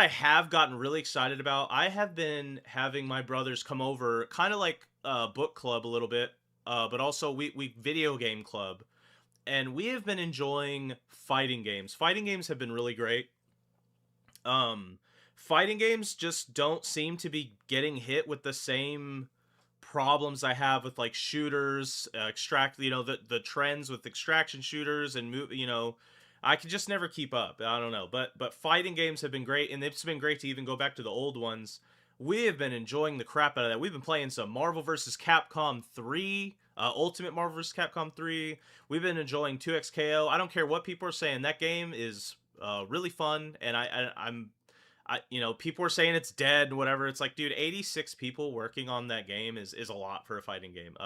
I have gotten really excited about, I have been having my brothers come over, kind of like book club a little bit, but also we video game club, and we have been enjoying fighting games. Fighting games have been really great. Um, Fighting games just don't seem to be getting hit with the same problems I have with like shooters, extract, the trends with extraction shooters and move, I could just never keep up. I don't know, but fighting games have been great, and it's been great to even go back to the old ones. We have been enjoying the crap out of that. We've been playing some Marvel vs. Capcom 3, Ultimate Marvel vs. Capcom 3. We've been enjoying 2XKO. I don't care what people are saying. That game is really fun, and people are saying it's dead and whatever. It's like, dude, 86 people working on that game is a lot for a fighting game.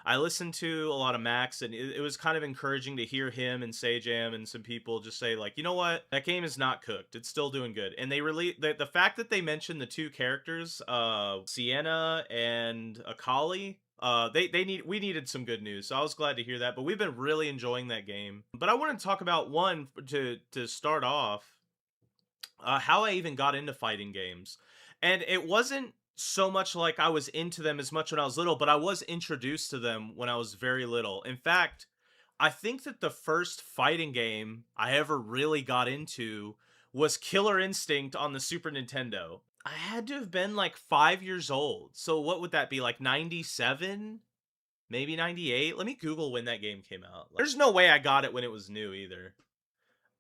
I listened to a lot of Max, and it was kind of encouraging to hear him and Sajam and some people just say, like, you know what, that game is not cooked. It's still doing good. And they really, the fact that they mentioned the two characters, Sienna and Akali, we needed some good news, so I was glad to hear that. But we've been really enjoying that game. But I want to talk about one to start off, how I even got into fighting games. And it wasn't so much like I was into them as much when I was little, but I was introduced to them when I was very little. In fact, I think that the first fighting game I ever really got into was Killer Instinct on the Super Nintendo. I had to have been like 5 years old. So what would that be, like 97? Maybe 98? Let me Google when that game came out. There's no way I got it when it was new either.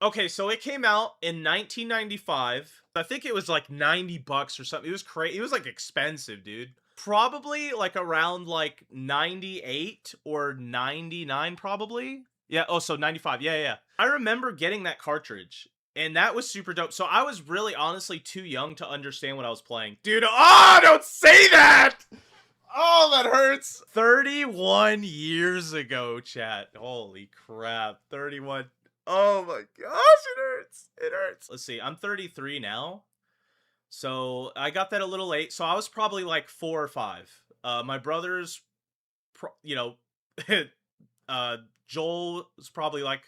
Okay, so it came out in 1995. I think it was like 90 bucks or something. It was crazy. It was like expensive, dude. Probably like around like 98 or 99 probably. Yeah, oh, so 95. Yeah, yeah, yeah. I remember getting that cartridge, and that was super dope. So I was really honestly too young to understand what I was playing. Dude, oh, don't say that! Oh, that hurts. 31 years ago, chat. Holy crap. 31. Oh my gosh, it hurts. It hurts. Let's see. I'm 33 now. So I got that a little late. So I was probably like 4 or 5. My brother's, Joel was probably like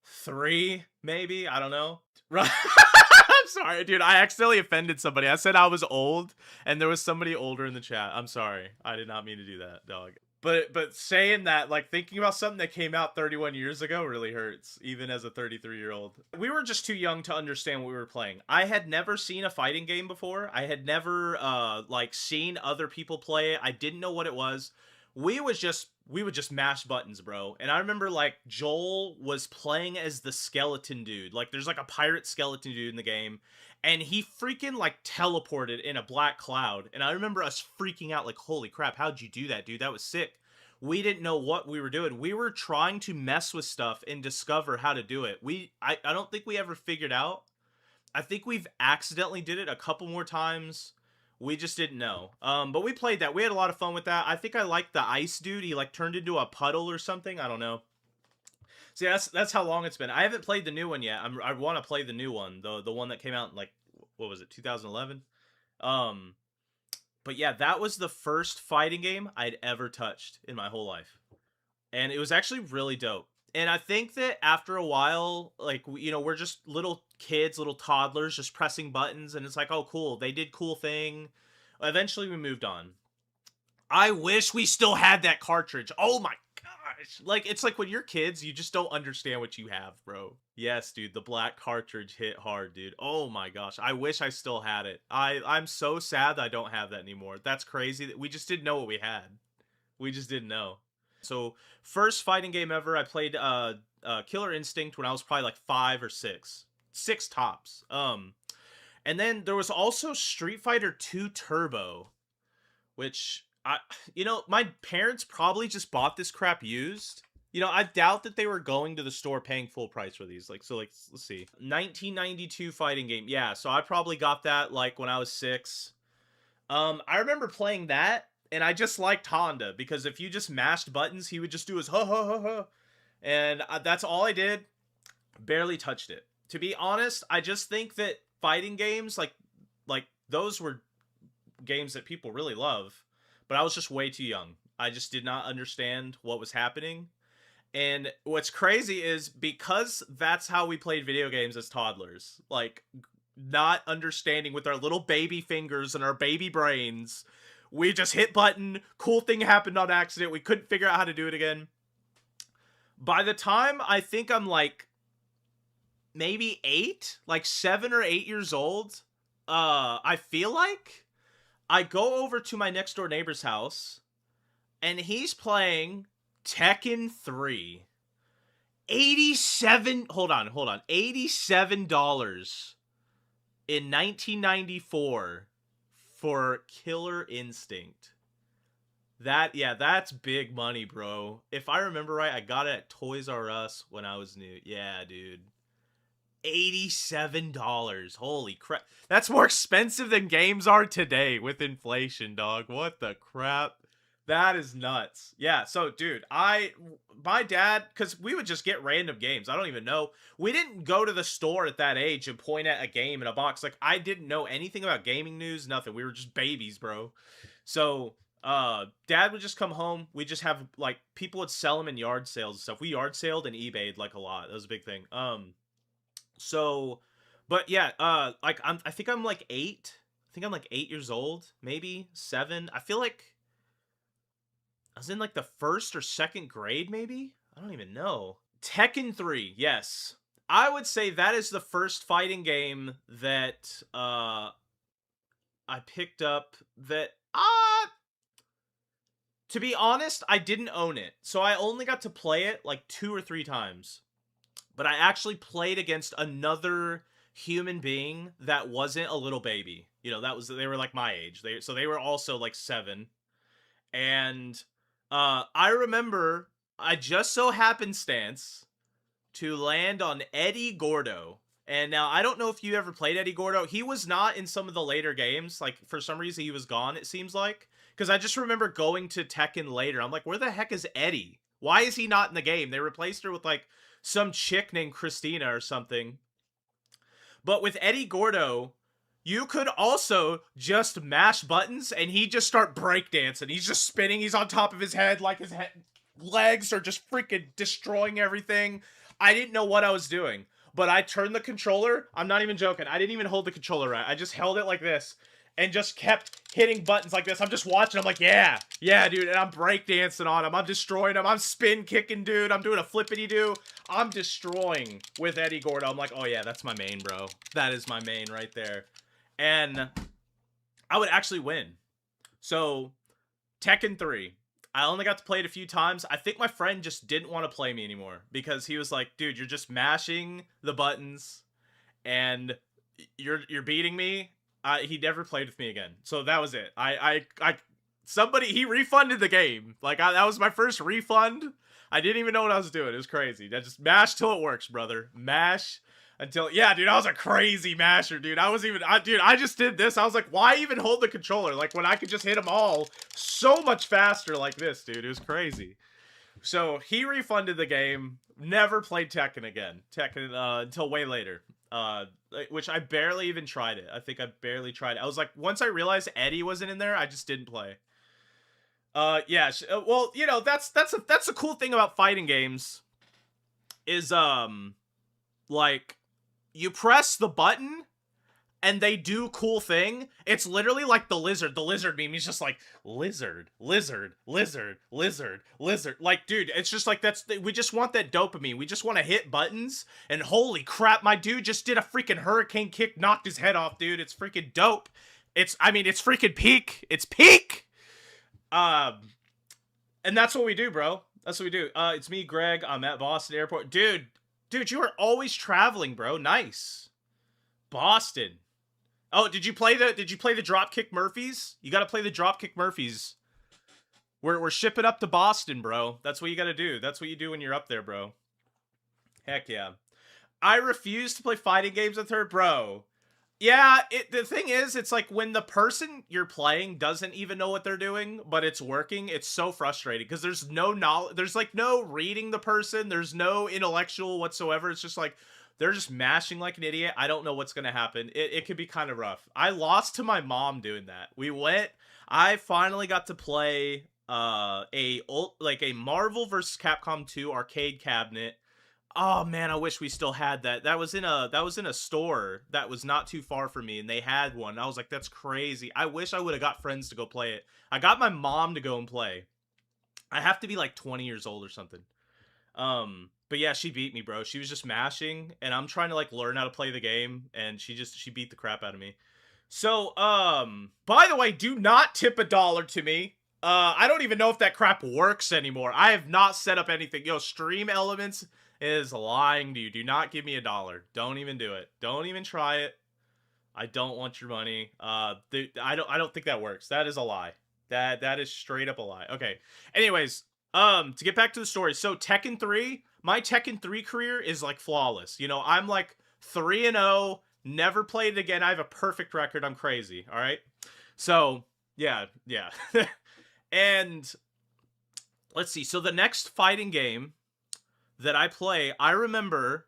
3, maybe. I don't know. Right. I'm sorry, dude. I accidentally offended somebody. I said I was old, and there was somebody older in the chat. I'm sorry. I did not mean to do that, dog. But saying that, like, thinking about something that came out 31 years ago really hurts, even as a 33-year-old. We were just too young to understand what we were playing. I had never seen a fighting game before. I had never, like, seen other people play it. I didn't know what it was. We would just mash buttons, bro. And I remember, like, Joel was playing as the skeleton dude. Like, there's, like, a pirate skeleton dude in the game, and he freaking, like, teleported in a black cloud. And I remember us freaking out, like, holy crap, how'd you do that, dude? That was sick. We didn't know what we were doing. We were trying to mess with stuff and discover how to do it. I don't think we ever figured out. I think we've accidentally did it a couple more times. We just didn't know. But we played that. We had a lot of fun with that. I think I liked the ice dude. He, like, turned into a puddle or something. I don't know. See, that's how long it's been. I haven't played the new one yet. I want to play the new one, the one that came out in, like, what was it, 2011? But yeah, that was the first fighting game I'd ever touched in my whole life, and it was actually really dope. And I think that after a while, like, we're just little kids, little toddlers, just pressing buttons, and it's like, oh, cool, they did cool thing. Eventually, we moved on. I wish we still had that cartridge. Oh my gosh. Like, it's like when you're kids, you just don't understand what you have, bro. Yes, dude, the black cartridge hit hard, dude. Oh my gosh. I wish I still had it. I'm so sad that I don't have that anymore. That's crazy. That we just didn't know what we had. We just didn't know. So, first fighting game ever, I played Killer Instinct when I was probably like 5 or 6. 6 tops. And then there was also Street Fighter 2 Turbo, which my parents probably just bought this crap used. I doubt that they were going to the store paying full price for these. Like, so, like, let's see. 1992 fighting game. Yeah, so I probably got that, like, when I was 6. I remember playing that, and I just liked Honda, because if you just mashed buttons, he would just do his ha ha ha ha. And that's all I did. Barely touched it. To be honest, I just think that fighting games, like those were games that people really love, but I was just way too young. I just did not understand what was happening. And what's crazy is, because that's how we played video games as toddlers, like, not understanding with our little baby fingers and our baby brains. We just hit button, cool thing happened on accident, we couldn't figure out how to do it again. By the time I think I'm like maybe 8, like 7 or 8 years old, I feel like I go over to my next door neighbor's house and he's playing Tekken 3. 87, hold on, $87 in 1994 for Killer Instinct. Yeah, that's big money, bro. If I remember right, I got it at Toys R Us when I was new. Yeah, dude. $87. Holy crap. That's more expensive than games are today with inflation, dog. What the crap? That is nuts. Yeah, so dude, my dad, because we would just get random games. I don't even know. We didn't go to the store at that age and point at a game in a box. Like, I didn't know anything about gaming news, nothing. We were just babies, bro. So, dad would just come home. We just have, like, people would sell them in yard sales and stuff. We yard saled and eBayed, like, a lot. That was a big thing. So, but yeah, like, I think I'm like 8. I think I'm like 8 years old, maybe 7. I feel like I was in like the first or second grade, maybe? I don't even know. Tekken 3, yes. I would say that is the first fighting game that I picked up that to be honest, I didn't own it. So I only got to play it like 2 or 3 times. But I actually played against another human being that wasn't a little baby. You know, they were like my age. So they were also like 7. And I remember I just so happenstance to land on Eddie Gordo. And now I don't know if you ever played Eddie Gordo. He was not in some of the later games. Like, for some reason he was gone, it seems like. Because I just remember going to Tekken later. I'm like, where the heck is Eddie? Why is he not in the game? They replaced her with like some chick named Christina or something. But with Eddie Gordo, you could also just mash buttons and he just start breakdancing. He's just spinning. He's on top of his head like his legs are just freaking destroying everything. I didn't know what I was doing. But I turned the controller. I'm not even joking. I didn't even hold the controller right. I just held it like this and just kept hitting buttons like this. I'm just watching. I'm like, yeah, dude. And I'm breakdancing on him. I'm destroying him. I'm spin kicking, dude. I'm doing a flippity-doo. I'm destroying with Eddie Gordo. I'm like, oh yeah, that's my main, bro. That is my main right there. And I would actually win. So, Tekken 3. I only got to play it a few times. I think my friend just didn't want to play me anymore because he was like, dude, you're just mashing the buttons and you're beating me. He never played with me again. So that was it. He refunded the game. Like, that was my first refund. I didn't even know what I was doing. It was crazy. I just mash till it works, brother. Mash until, yeah, dude, I was a crazy masher, dude. I just did this. I was like, why even hold the controller? Like, when I could just hit them all so much faster like this, dude. It was crazy. So, he refunded the game. Never played Tekken again. Until way later. Which I barely even tried it. I think I barely tried it. I was like, once I realized Eddie wasn't in there, I just didn't play. Yeah, well, you know, that's the cool thing about fighting games is, like, you press the button and they do cool thing. It's literally like the lizard meme. He's just like, lizard, lizard, lizard, lizard, lizard. Like, dude, it's just like, we just want that dopamine. We just want to hit buttons and holy crap, my dude just did a freaking hurricane kick, knocked his head off, dude. It's freaking dope. It's freaking peak. It's peak. And that's what we do, bro. That's what we do. It's me, Greg. I'm at Boston Airport. Dude, you are always traveling, bro. Nice. Boston. Oh, did you play the Dropkick Murphys? You got to play the Dropkick Murphys. We're shipping up to Boston, bro. That's what you got to do. That's what you do when you're up there, bro. Heck yeah. I refuse to play fighting games with her, bro. Yeah, the thing is, it's like when the person you're playing doesn't even know what they're doing, but it's working, it's so frustrating because there's no knowledge, there's like no reading the person, there's no intellectual whatsoever. It's just like they're just mashing like an idiot. I don't know what's gonna happen. It could be kind of rough. I lost to my mom doing that. I finally got to play a Marvel vs. Capcom 2 arcade cabinet. Oh man, I wish we still had that. That was in a store that was not too far from me, and they had one. I was like, that's crazy. I wish I would have got friends to go play it. I got my mom to go and play. I have to be like 20 years old or something. But yeah, she beat me, bro. She was just mashing, and I'm trying to like learn how to play the game, and she beat the crap out of me. So, by the way, do not tip $1 to me. I don't even know if that crap works anymore. I have not set up anything. Yo, Stream Elements is lying to you. Do not give me $1. Don't even do it. Don't even try it. I don't want your money. I don't think that works. That is a lie. That is straight up a lie. Okay. Anyways, to get back to the story. So Tekken 3, my Tekken 3 career is like flawless. You know, I'm like 3-0, never played it again. I have a perfect record. I'm crazy, all right? So, yeah. And let's see. So the next fighting game that I play, I remember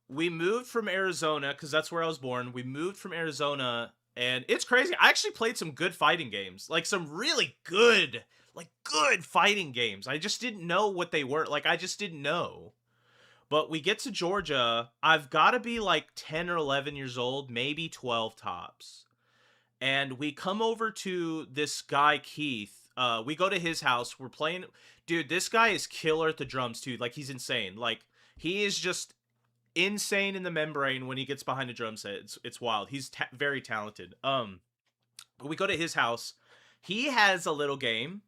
we moved from Arizona cuz that's where I was born. We moved from Arizona and it's crazy. I actually played some good fighting games. Like some really good fighting games. I just didn't know what they were. Like I just didn't know. But we get to Georgia, I've got to be like 10 or 11 years old, maybe 12 tops. And we come over to this guy Keith. We go to his house. We're playing. Dude, this guy is killer at the drums too. Like he's insane. Like he is just insane in the membrane when he gets behind a drum set. It's wild. He's very talented. But we go to his house. He has a little game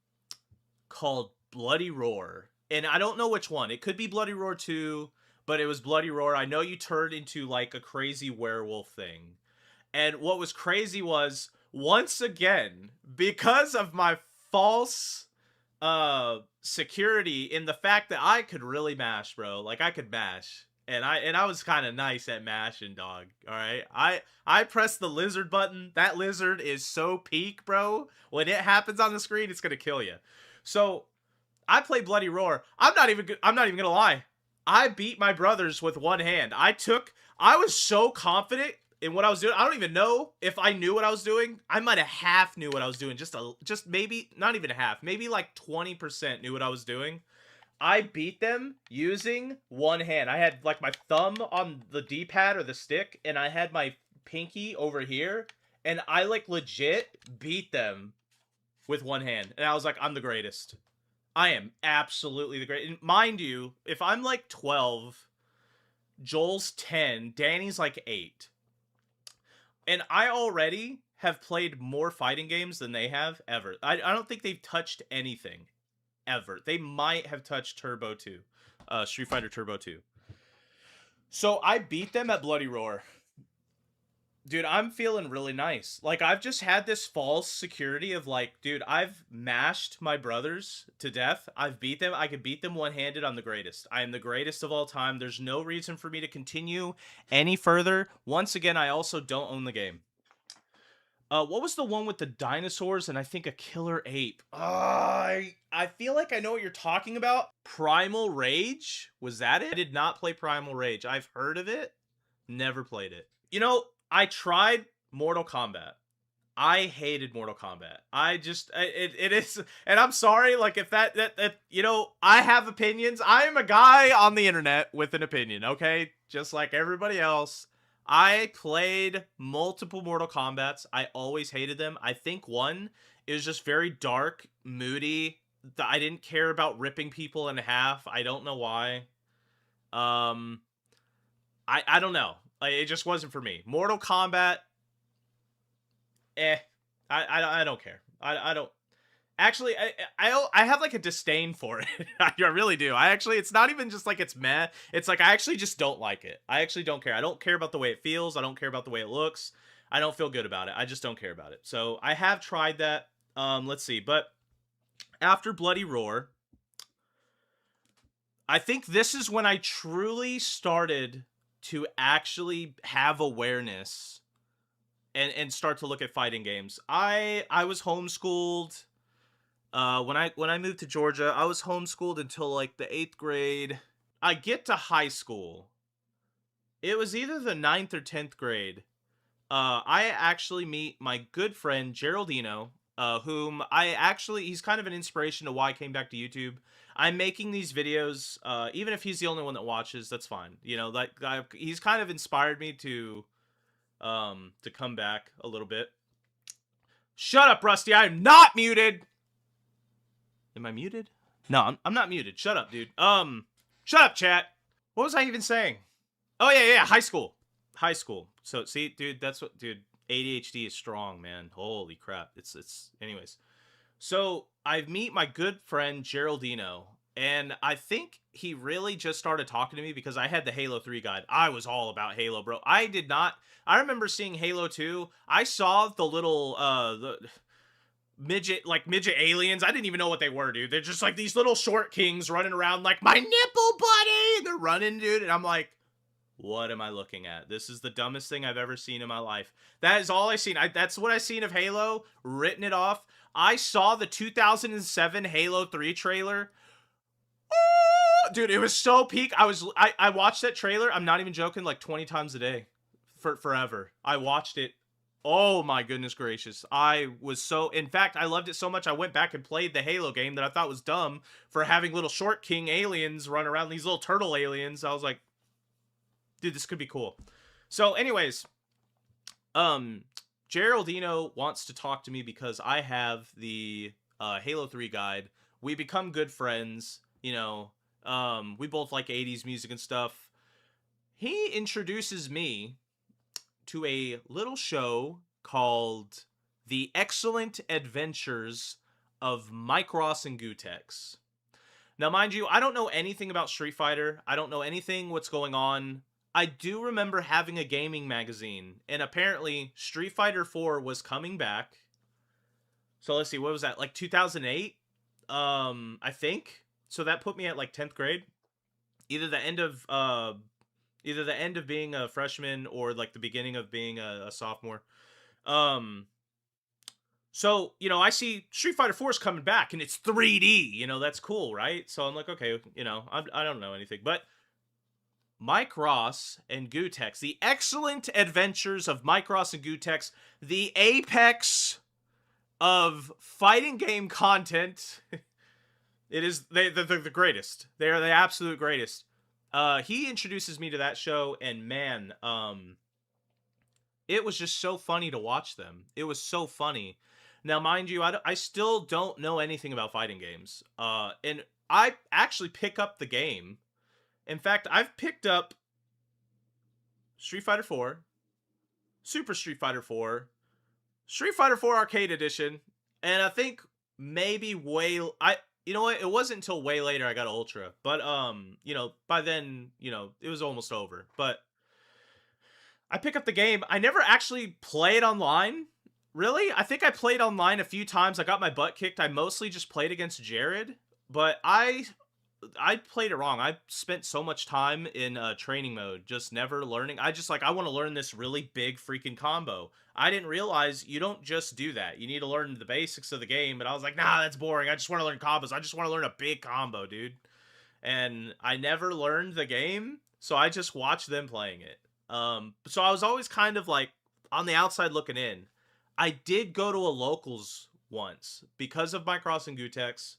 called Bloody Roar. And I don't know which one. It could be Bloody Roar 2, but it was Bloody Roar. I know you turned into like a crazy werewolf thing. And what was crazy was, once again, because of my false security in the fact that I could really mash, bro. Like I could mash. And I was kind of nice at mashing, dog. All right. I pressed the lizard button. That lizard is so peak, bro. When it happens on the screen, it's going to kill you. So, I play Bloody Roar. I'm not even going to lie. I beat my brothers with one hand. I was so confident in what I was doing. I don't even know if I knew what I was doing. I might have half knew what I was doing. Just maybe, not even half. Maybe like 20% knew what I was doing. I beat them using one hand. I had like my thumb on the D-pad or the stick, and I had my pinky over here, and I like legit beat them with one hand. And I was like, I'm the greatest. I am absolutely the greatest. And mind you, if I'm like 12, Joel's 10, Danny's like 8. And I already have played more fighting games than they have ever. I don't think they've touched anything. Ever. They might have touched Turbo 2. Street Fighter Turbo 2. So I beat them at Bloody Roar. Dude, I'm feeling really nice. Like, I've just had this false security of like, dude, I've mashed my brothers to death. I've beat them. I could beat them one-handed. I'm the greatest. I am the greatest of all time. There's no reason for me to continue any further. Once again, I also don't own the game. What was the one with the dinosaurs and I think a killer ape? I feel like I know what you're talking about. Primal Rage? Was that it? I did not play Primal Rage. I've heard of it. Never played it. You know, I tried Mortal Kombat. I hated Mortal Kombat. It is, and I'm sorry, like if that, you know, I have opinions. I am a guy on the internet with an opinion, okay? Just like everybody else. I played multiple Mortal Kombats. I always hated them. I think one is just very dark, moody. I didn't care about ripping people in half. I don't know why. I don't know. Like, it just wasn't for me. Mortal Kombat, I don't care. I don't. Actually, I have like a disdain for it. I really do. It's not even just like it's meh. It's like I actually just don't like it. I actually don't care. I don't care about the way it feels. I don't care about the way it looks. I don't feel good about it. I just don't care about it. So I have tried that. Let's see. But after Bloody Roar, I think this is when I truly started to actually have awareness and start to look at fighting games. I was homeschooled. When I moved to Georgia, I was homeschooled until like the 8th grade. I get to high school. It was either the 9th or 10th grade. I actually meet my good friend Geraldino. whom he's kind of an inspiration to why I came back to YouTube. I'm making these videos, even if he's the only one that watches, that's fine. You know, like he's kind of inspired me to come back a little bit. Shut up, Rusty. I am not muted. Am I muted? No, I'm not muted. Shut up, dude. Shut up, chat. What was I even saying? Oh yeah, high school. High school. So see, dude, that's what, dude, ADHD is strong, man. Holy crap. It's anyways. So I meet my good friend Geraldino, and I think he really just started talking to me because I had the Halo 3 guide. I was all about Halo, bro. I remember seeing Halo 2. I saw the little the midget aliens. I didn't even know what they were, dude. They're just like these little short kings running around like my nipple buddy, and they're running, dude, and I'm like, what am I looking at? This is the dumbest thing I've ever seen in my life. That is all I've seen. That's what I've seen of Halo. Written it off. I saw the 2007 Halo 3 trailer. Oh, dude, it was so peak. I watched that trailer. I'm not even joking. Like 20 times a day, forever. I watched it. Oh my goodness gracious. In fact, I loved it so much I went back and played the Halo game that I thought was dumb for having little short king aliens run around, these little turtle aliens. I was like, dude, this could be cool. So anyways, Geraldino wants to talk to me because I have the Halo 3 guide. We become good friends, you know. We both like 80s music and stuff. He introduces me to a little show called The Excellent Adventures of Micros and Gootecks. Now, mind you, I don't know anything about Street Fighter. I don't know anything what's going on. I do remember having a gaming magazine, and apparently Street Fighter 4 was coming back. So let's see, what was that? Like 2008? I think. So that put me at like 10th grade. Either the end of being a freshman or like the beginning of being a sophomore. So, you know, I see Street Fighter 4 is coming back and it's 3D, you know, that's cool, right? So I'm like, okay, you know, I don't know anything, but Mike Ross and Gootecks, The Excellent Adventures of Mike Ross and Gootecks, the apex of fighting game content. It is they're the greatest. They are the absolute greatest. He introduces me to that show, and man, it was just so funny to watch them. It was so funny. Now, mind you, I still don't know anything about fighting games. And I actually pick up the game. In fact, I've picked up Street Fighter 4, Super Street Fighter 4, Street Fighter 4 Arcade Edition, and I think maybe you know what? It wasn't until way later I got Ultra. But you know, by then, you know, it was almost over. But I pick up the game. I never actually played online. Really? I think I played online a few times. I got my butt kicked. I mostly just played against Jared, but I played it wrong. I spent so much time in training mode, just never learning. I want to learn this really big freaking combo. I didn't realize you don't just do that. You need to learn the basics of the game, but I was like, nah, that's boring. I just want to learn combos. I just want to learn a big combo, dude. And I never learned the game, so I just watched them playing it. So I was always kind of like on the outside looking in. I did go to a locals once because of Mike Ross and Gootecks.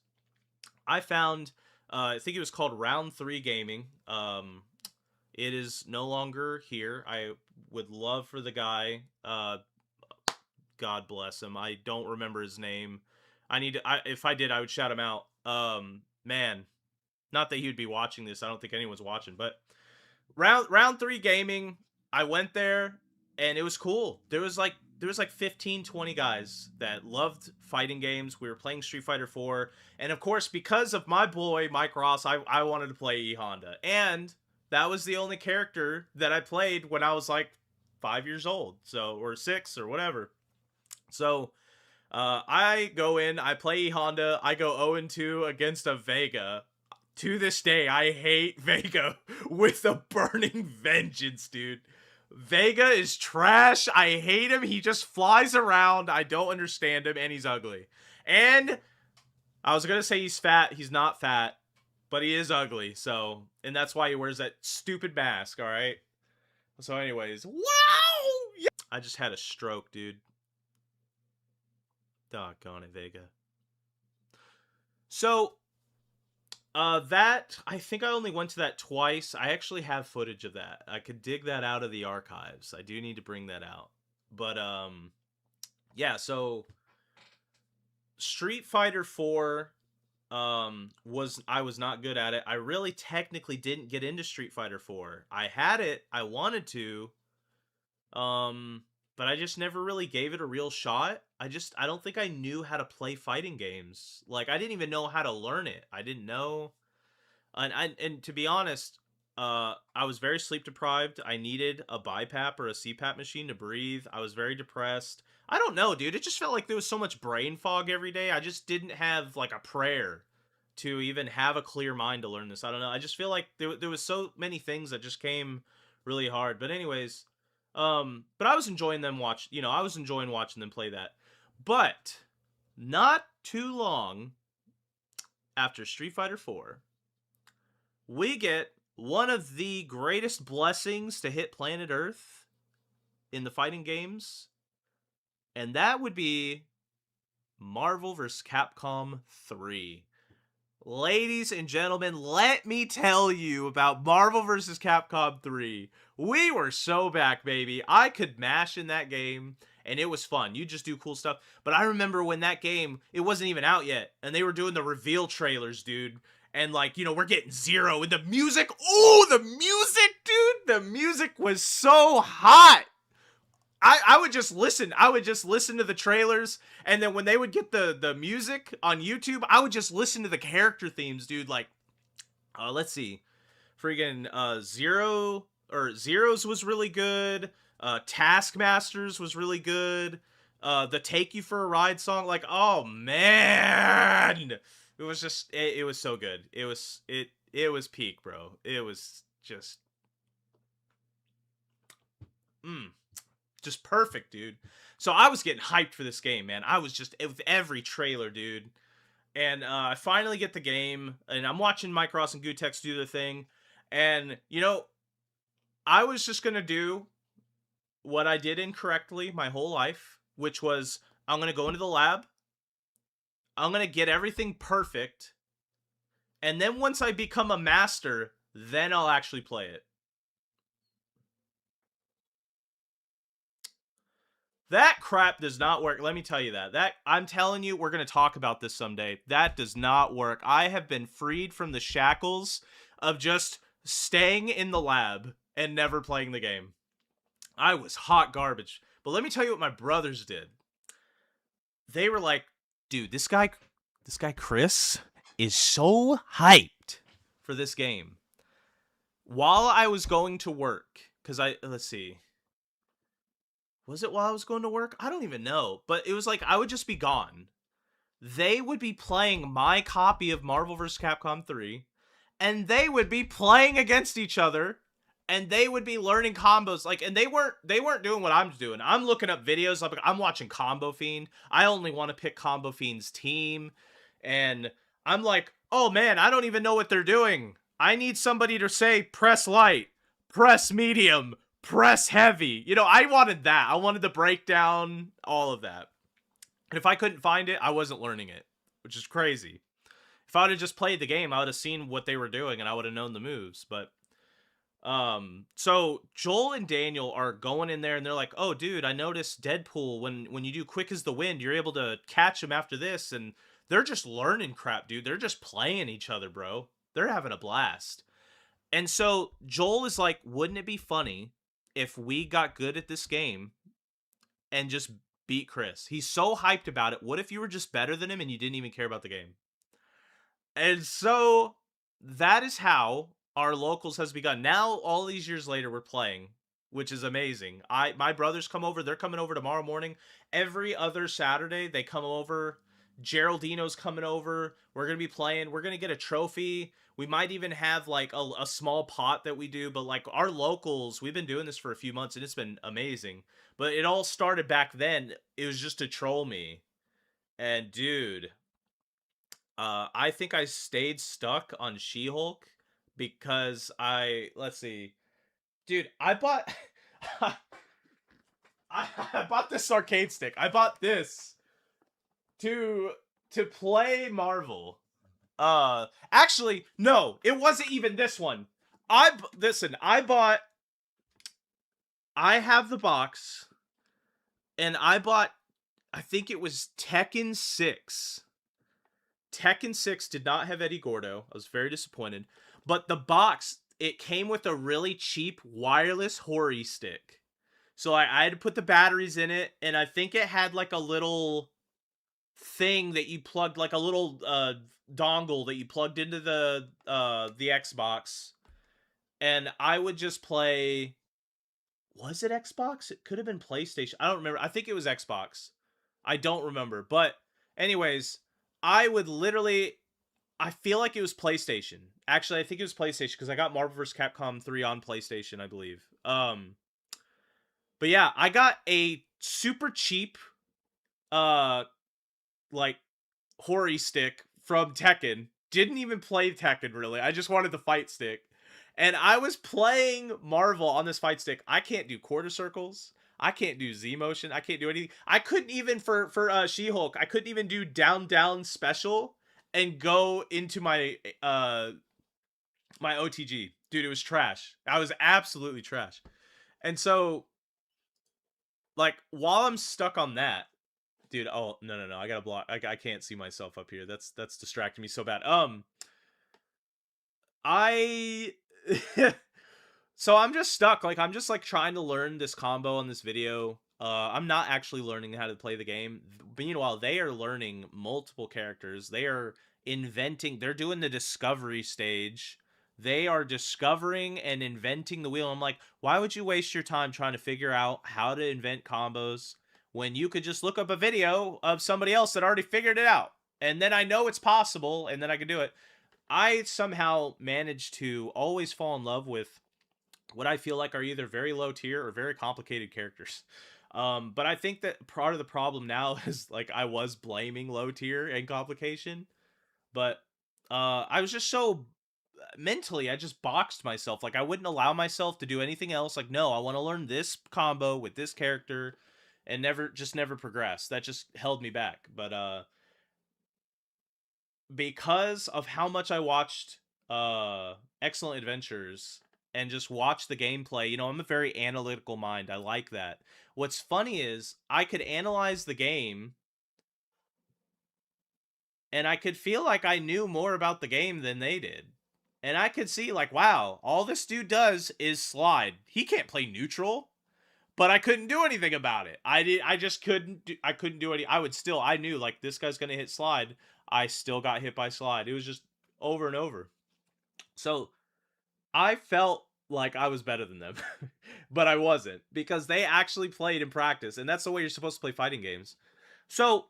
I found, I think it was called Round 3 Gaming. It is no longer here. I would love for the guy, God bless him. I don't remember his name. If I did, I would shout him out. Man, not that he would be watching this. I don't think anyone's watching, but Round 3 Gaming, I went there and it was cool. There was like 15, 20 guys that loved fighting games. We were playing Street Fighter 4. And of course, because of my boy, Mike Ross, I wanted to play E Honda. And that was the only character that I played when I was like 5 years old. So, or 6 or whatever. So, I go in, I play E Honda. I go 0-2 against a Vega. To this day, I hate Vega with a burning vengeance, dude. Vega is trash. I hate him. He just flies around. I don't understand him, and he's ugly. And I was gonna say he's fat. He's not fat, but he is ugly. So, and that's why he wears that stupid mask. All right. So, anyways, wow! I just had a stroke, dude. Doggone it, Vega. So, that I think I only went to that twice. I actually have footage of that. I could dig that out of the archives. I do need to bring that out. But yeah, so Street Fighter 4 was I was not good at it. I really technically didn't get into Street Fighter 4. I had it, I wanted to, but I just never really gave it a real shot. I don't think I knew how to play fighting games. Like I didn't even know how to learn it. I didn't know. And to be honest, I was very sleep deprived. I needed a BiPAP or a CPAP machine to breathe. I was very depressed. I don't know, dude. It just felt like there was so much brain fog every day. I just didn't have like a prayer to even have a clear mind to learn this. I don't know. I just feel like there was so many things that just came really hard. But anyways, but I was enjoying them watch. You know, I was enjoying watching them play that. But not too long after Street Fighter 4, we get one of the greatest blessings to hit planet Earth in the fighting games, and that would be Marvel vs. Capcom 3. Ladies and gentlemen, let me tell you about Marvel vs. Capcom 3. We were so back, baby. I could mash in that game, and it was fun. You just do cool stuff. But I remember when that game, it wasn't even out yet, and they were doing the reveal trailers, dude. And like, you know, we're getting Zero, and the music, oh, the music, dude, the music was so hot. I would just listen. I would just listen to the trailers, and then when they would get the music on YouTube, I would just listen to the character themes, dude. Like, let's see, freaking Zeros was really good. Taskmasters was really good. The Take You for a Ride song, like, oh man, it was just it was so good. It was peak, bro. It was just perfect, dude. So I was getting hyped for this game, man. I was just with every trailer, dude. And I finally get the game, and I'm watching Micros and Gutex do their thing. And, you know, I was just going to do what I did incorrectly my whole life, which was I'm going to go into the lab. I'm going to get everything perfect. And then once I become a master, then I'll actually play it. That crap does not work. Let me tell you that. I'm telling you, we're going to talk about this someday. That does not work. I have been freed from the shackles of just staying in the lab and never playing the game. I was hot garbage. But let me tell you what my brothers did. They were like, dude, this guy Chris is so hyped for this game. While I was going to work, because let's see. Was it while I was going to work? I don't even know. But it was like I would just be gone. They would be playing my copy of Marvel vs. Capcom 3, and they would be playing against each other, and they would be learning combos. Like, and they weren't doing what I'm doing. I'm looking up videos. I'm watching Combo Fiend. I only want to pick Combo Fiend's team, and I'm like, oh man, I don't even know what they're doing. I need somebody to say press light, press medium, press heavy. You know, I wanted that. I wanted the breakdown, all of that. And if I couldn't find it, I wasn't learning it, which is crazy. If I would have just played the game, I would have seen what they were doing and I would have known the moves. But so Joel and Daniel are going in there and they're like, "Oh, dude, I noticed Deadpool when you do quick as the wind, you're able to catch him after this." And they're just learning crap, dude. They're just playing each other, bro. They're having a blast. And so Joel is like, "Wouldn't it be funny if we got good at this game and just beat Chris?" He's so hyped about it. What if you were just better than him and you didn't even care about the game? And so that is how our locals has begun. Now, all these years later, we're playing, which is amazing. My brothers come over. They're coming over tomorrow morning. Every other Saturday, they come over. Geraldino's coming over. We're going to be playing. We're going to get a trophy. We might even have like a small pot that we do. But like our locals, we've been doing this for a few months and it's been amazing. But it all started back then. It was just to troll me. And dude, I think I stayed stuck on She-Hulk because let's see, dude, I bought, I bought this arcade stick. I bought this to to play Marvel. Actually, no, it wasn't even this one. Listen, I have the box, and I bought, I think it was Tekken 6. Tekken 6 did not have Eddie Gordo. I was very disappointed. But the box, it came with a really cheap wireless Hori stick. So I had to put the batteries in it, and I think it had like a little thing that you plugged, like a little dongle that you plugged into the Xbox. And I would just play, was it Xbox? It could have been PlayStation. I don't remember. I think it was Xbox. I don't remember. But anyways, I would literally, I feel like it was PlayStation. Actually, I think it was PlayStation because I got Marvel vs. Capcom 3 on PlayStation, I believe. But yeah, I got a super cheap like Hori stick from Tekken. Didn't even play Tekken really. I just wanted the fight stick. And I was playing Marvel on this fight stick. I can't do quarter circles. I can't do Z motion. I can't do anything. I couldn't even for She-Hulk. I couldn't even do down special and go into my my OTG. Dude, it was trash. I was absolutely trash. And so like while I'm stuck on that, dude, oh no, I gotta block. I can't see myself up here. That's distracting me so bad. I so I'm just stuck. Like I'm just like trying to learn this combo on this video. I'm not actually learning how to play the game. But meanwhile, they are learning multiple characters. They are inventing. They're doing the discovery stage. They are discovering and inventing the wheel. I'm like, why would you waste your time trying to figure out how to invent combos when you could just look up a video of somebody else that already figured it out? And then I know it's possible, and then I can do it. I somehow managed to always fall in love with what I feel like are either very low tier or very complicated characters. But I think that part of the problem now is like I was blaming low tier and complication, but I was just so mentally I just boxed myself. Like I wouldn't allow myself to do anything else. Like no, I want to learn this combo with this character, and never progress. That just held me back. But because of how much I watched Excellent Adventures and just watch the gameplay, you know, I'm a very analytical mind. I like that. What's funny is I could analyze the game and I could feel like I knew more about the game than they did. And I could see like, wow, all this dude does is slide. He can't play neutral. But I couldn't do anything about it. I just couldn't I couldn't do any. I knew like this guy's going to hit slide. I still got hit by slide. It was just over and over. So I felt like I was better than them, but I wasn't because they actually played in practice, and that's the way you're supposed to play fighting games. So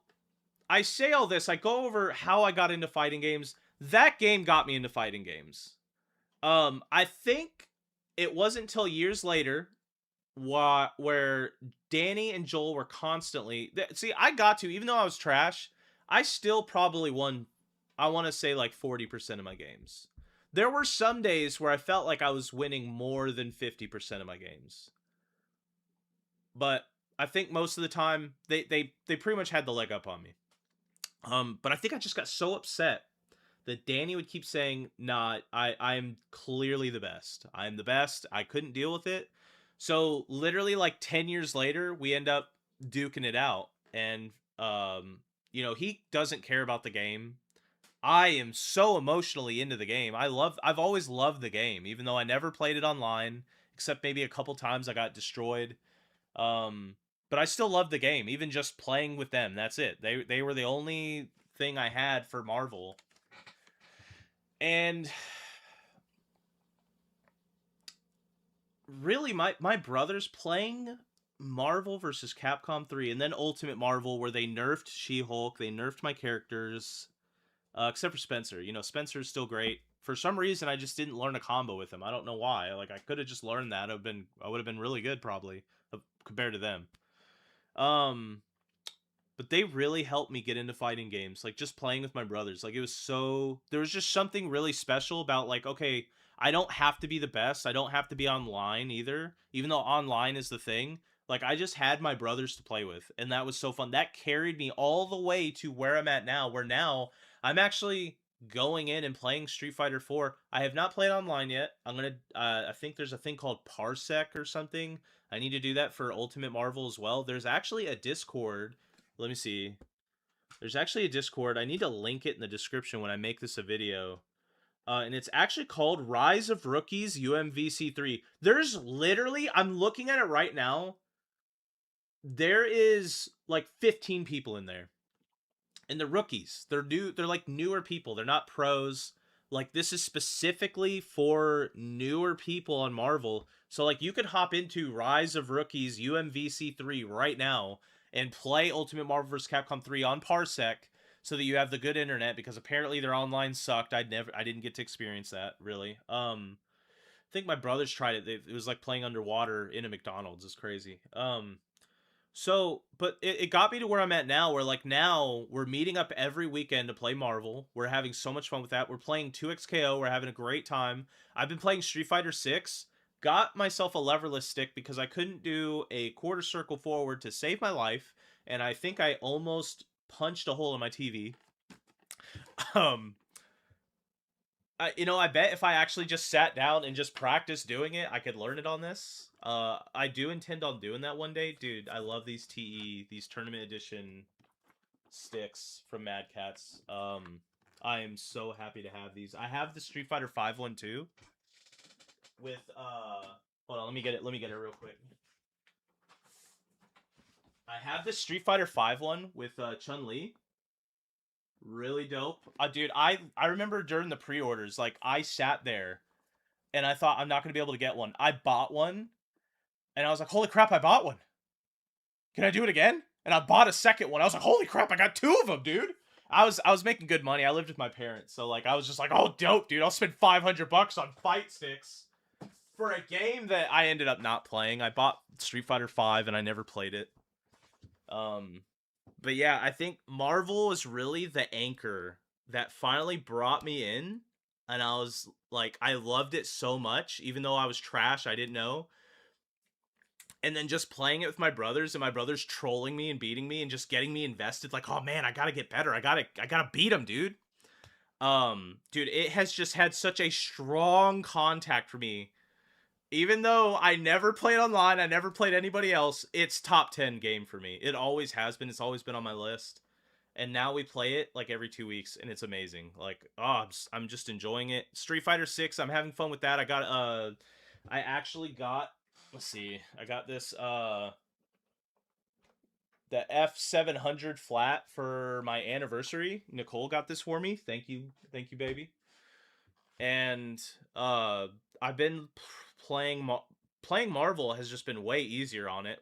I say all this, I go over how I got into fighting games. That game got me into fighting games. I think it wasn't until years later where Danny and Joel were constantly see. I got to, even though I was trash, I still probably won. I want to say like 40% of my games. There were some days where I felt like I was winning more than 50% of my games. But I think most of the time they pretty much had the leg up on me. But I think I just got so upset that Danny would keep saying, "Nah, I'm clearly the best. I'm the best." I couldn't deal with it. So literally like 10 years later, we end up duking it out. And you know, he doesn't care about the game. I am so emotionally into the game. I've always loved the game, even though I never played it online, except maybe a couple times I got destroyed. But I still love the game, even just playing with them. That's it. They were the only thing I had for Marvel. And really my brother's playing Marvel vs. Capcom 3 and then Ultimate Marvel where they nerfed She-Hulk, they nerfed my characters. Except for Spencer. You know, Spencer's still great. For some reason, I just didn't learn a combo with him. I don't know why. Like, I could have just learned that. I would have been really good, probably, compared to them. But they really helped me get into fighting games. Like, just playing with my brothers. Like, it was so... There was just something really special about, like, okay, I don't have to be the best. I don't have to be online, either. Even though online is the thing. Like I just had my brothers to play with, and that was so fun. That carried me all the way to where I'm at now, where now I'm actually going in and playing Street Fighter 4. I have not played online yet. I'm gonna I think there's a thing called Parsec or something. I need to do that for Ultimate Marvel as well. There's actually a Discord. Let me see. There's actually a Discord. I need to link it in the description when I make this a video. And it's actually called Rise of Rookies UMVC3. There's literally, I'm looking at it right now. There is like 15 people in there. And they're rookies. They're new, they're like newer people. They're not pros. Like this is specifically for newer people on Marvel. So like you could hop into Rise of Rookies UMVC3 right now and play Ultimate Marvel vs. Capcom 3 on Parsec so that you have the good internet, because apparently their online sucked. I didn't get to experience that really. I think my brothers tried it. It was like playing underwater in a McDonald's. It's crazy. So, but it got me to where I'm at now, where like now we're meeting up every weekend to play Marvel. We're having so much fun with that. We're playing 2XKO. We're having a great time. I've been playing Street Fighter 6. Got myself a leverless stick because I couldn't do a quarter circle forward to save my life, and I think I almost punched a hole in my TV. Um, I bet if I actually just sat down and just practiced doing it, I could learn it on this. I do intend on doing that one day. Dude, I love these these tournament edition sticks from Mad Catz. I am so happy to have these. I have the Street Fighter 5 one too. With hold on, let me get it real quick. I have the Street Fighter 5 one with Chun-Li. Really dope. Dude, I remember during the pre-orders, like I sat there and I thought I'm not going to be able to get one. I bought one and I was like, holy crap, I bought one. Can I do it again? And I bought a second one. I was like, holy crap, I got two of them, dude. I was making good money. I lived with my parents, so like I was just like, oh, dope, dude. I'll spend $500 on fight sticks for a game that I ended up not playing. I bought Street Fighter 5 and I never played it. But yeah, I think Marvel is really the anchor that finally brought me in, and I was like, I loved it so much, even though I was trash, I didn't know. And then just playing it with my brothers, and my brothers trolling me and beating me and just getting me invested, like, oh man, I gotta get better. I gotta beat him, dude. Dude, it has just had such a strong contact for me. Even though I never played online, I never played anybody else, it's top 10 game for me. It always has been. It's always been on my list. And now we play it like every 2 weeks, and it's amazing. Like, oh, I'm just enjoying it. Street Fighter 6, I'm having fun with that. I actually got, let's see, I got this, the F700 flat for my anniversary. Nicole got this for me. Thank you, baby. And I've been playing Marvel has just been way easier on it.